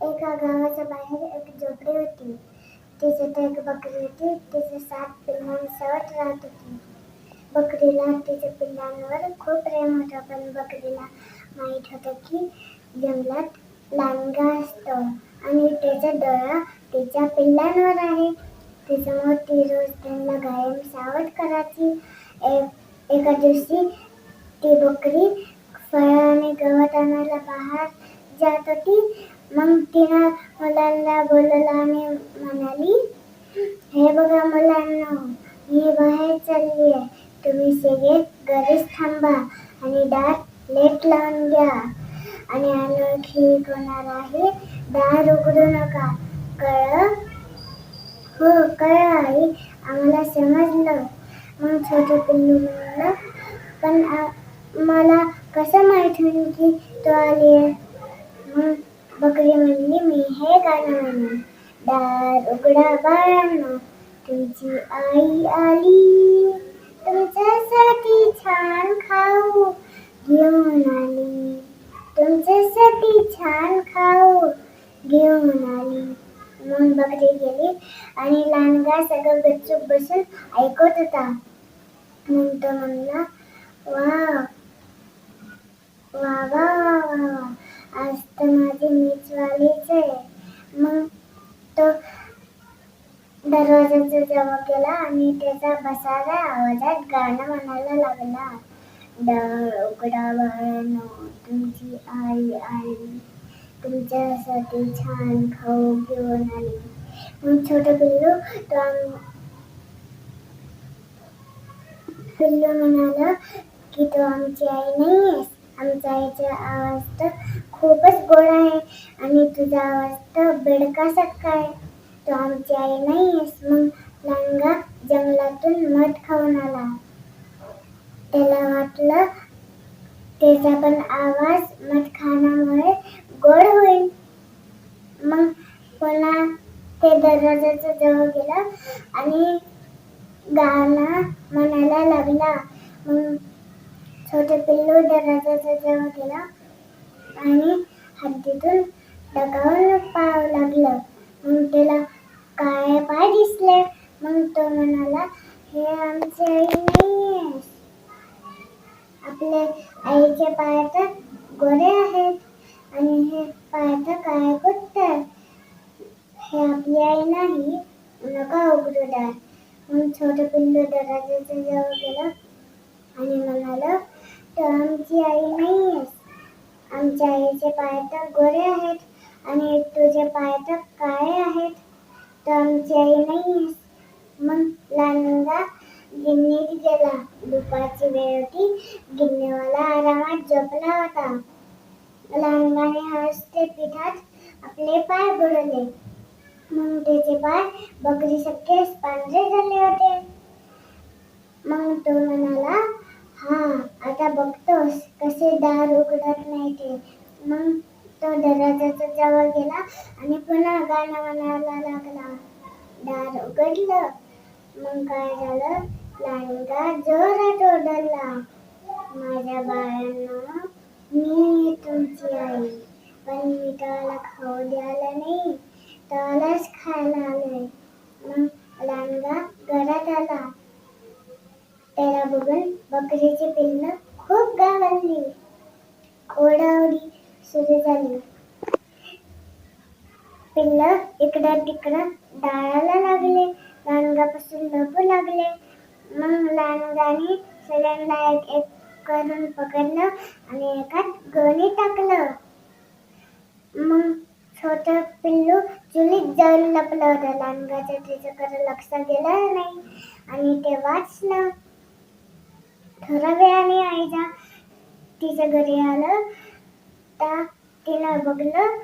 एका गावाच्या बाहेर एक झोपडी होती. तिच्यात एक बकरी होती. तिच्या 7 पिल्लांसोबत राहत होती. बकरीला तिच्या पिल्लांवर खूप प्रेम होतं, पण बकरीला माहीत होतं की जंगलात लांडगा असतो आणि त्याचा डोळा तिच्या पिल्लांवर आहे. त्याच्यामुळे ती रोज त्यांना कायम सावध करायची. एका दिवशी ती बकरी फळं आणि गवत आणायला बाहेर जात होती. मग तिनं मुलांना बोलवलं आणि म्हणाली, हे बघा मुलांनो, मी बाहेर चालली आहे. तुम्ही सगळे घरीच थांबा आणि दार लेट लावून घ्या आणि अनोळखी कोणालाही दार उघडू नका. कळलं? हो कळलं आई, आम्हाला समजलं. मग छोटं पिल्लू म्हणालं, पण मला कसं माहित होईल की तू आली आहे? मग बकरी म्हणली, मी हे गाणं म्हणेन. दार उघडा बाळांनो, तुमची आई आली. तुमच्यासाठी छान खाऊ घेऊन आली. तुमच्यासाठी छान खाऊ घेऊन आली. मग बकरी गेली आणि लांडगा सगळं गपचूप बसून ऐकत होता. मग तो म्हणला, वा वा वा वा वा, आज तर माझी मेचवालीच आहे. मग तो दरवाजाच्या जवळ गेला आणि त्याचा बसाव्या आवाजात गाणं म्हणायला लागला. दार उघडा बाळांनो, तुमची आई आली. तुमच्यासाठी छान खाऊ घेऊन आली. मग छोटं पिल्लू म्हणालं की तू आमची आई नाहीयेस. आमच्या आईचा आवाज तर खूपच गोड आहे आणि तुझा आवाज तर बेडकासारखा आहे. तू आमची आई नाहीयेस. मग लांडगा जंगलातून मध खाऊन आला. त्याला वाटलं त्याचा पण आवाज मध खाण्यामुळे गोड होईल. मग पुन्हा ते दरवाजाच्या जवळ गेला आणि गाणं म्हणायला लागला. मग छोटे पिल्लू दरवाजाच्या जवळ गेला आणि हद्दीतून डगावून पाहावं लागलं. मग त्याला काळे पाय दिसले. मग तो म्हणाला, हे आमची आई नाहीये. आपल्या आईचे पाय तर गोरे आहेत आणि हे पाय तर काळे कुठे. हे आपली आई नाही, नका उघडू दार. मग छोटं पिल्लू दरवाजाच्या जवळ गेलं आणि म्हणालं, तू आमची आई नाहीयेस. आमच्या आईचे पाय तर गोरे आहेत आणि तुझे पाय तर काळे आहेत. तू आमची आई नाहीयेस. मग लांडगा गिन्नीत गेला. दुपारची वेळ होती. गिन्नीवाला आरामात झोपला होता. लांडगाने हळद पिठात आपले पाय बुडवले. मग त्याचे पाय बकरीसारखेच पांढरे झाले होते. मग तो म्हणाला, हा आता बघतोस कसे दार उघडत नाही ते. मग तो दरवाजाच्या जवळ गेला आणि पुन्हा गाणं म्हणायला लागला. दार उघडलं. मग काय झालं? लांडगा जोरात ओरडला, माझ्या बाळांनो, मी तुमची आई, पण मी तुम्हाला खाऊ द्यायला नाही, तुम्हालाच खायला आलोय. मग लांडगा घरात आला. त्याला बघून बकरीची पिल्लं खूप घाबरली. ओरडाओरडी सुरू झाली. पिल्लं इकडं तिकडं डाळायला लागले. लांडग्यापासून लपू लागले. मग लांडग्याने सगळ्यांना एक एक करून पकडलं आणि एकात गोणी टाकलं. मग छोटं पिल्लू चुलीत जाऊन लपलं होतं. लांडग्याचं त्याच्याकडे लक्ष गेलं नाही आणि ते वाचलं. थोड्या वेळाने आईच्या तिच्या घरी आलं तर तिनं बघलं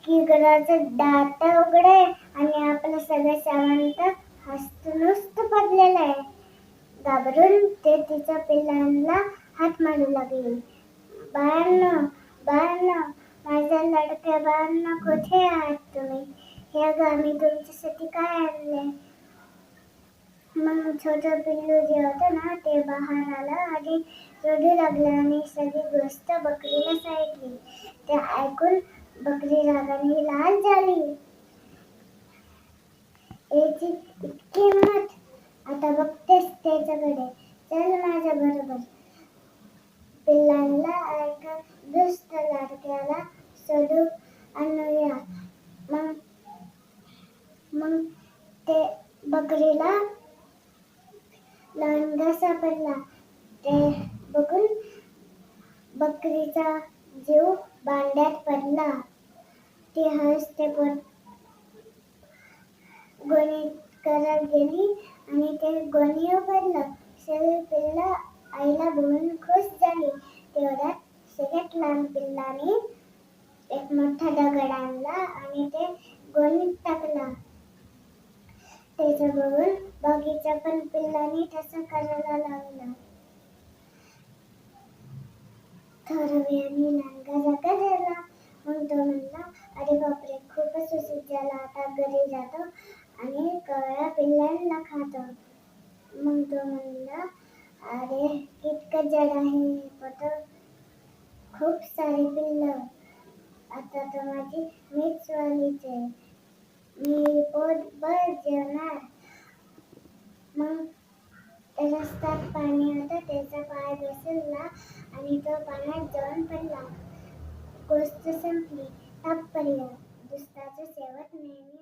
की घराचं दार उघडे आणि आपलं सगळं सामान तर हस्तनुस्त पडलेलं आहे. घाबरून ते तिच्या पिल्लांना हात मारू लागले. बाळांनो, बाळांनो, माझ्या लाडक्या बाळांनो, कुठे आहात तुम्ही? हे गा मी तुमच्यासाठी काय आणले. मग छोटं पिल्लू जे होतं ना ते बाहेर आलं आणि रडू लागलं आणि सगळी गोष्ट बकरीला सांगितली. ते ऐकून बकरी रागाने लाल झाली. याची इतकी हिंमत, आता बघतेस त्याच्याकडे, चल माझ्या बरोबर. पिल्लांना एका दुष्ट लाडक्याला सोडून आणूया. मग ते बकरीला लांडगा सापडला. ते बघून बकरीचा जीव भांड्यात पडला. ती हसते गोणीकडे गेली आणि ते गोणी उघडलं. सगळी पिल्लं आईला बघून खुश झाली. तेवढ्यात सगळ्यात लहान पिल्लाने एक मोठा दगड आणला आणि ते गोणीत टाकला. त्याचं बघून बाकीच्या पण पिल्लांनी तसं करायला लागलं. थोड्या वेळाने लांडगा जागा झाला. मग तो म्हणला, अरे बापरे, खूपच उशीर झाला, आता घरी जातो आणि कवळ्या पिल्लांना खातो. मग तो म्हणला, अरे कितकं जड आहे पोट, खूप सारी पिल्लं, आता तर माझी मीच वालीच आहे, मी पोटभर जेवणार. मग रस्त्यात पाणी होतं, त्याचा पाय घसरला आणि तो पाण्यात जाऊन पडला. गोष्ट संपली. तात्पर्य: दुसऱ्याचं शेवट नेहमी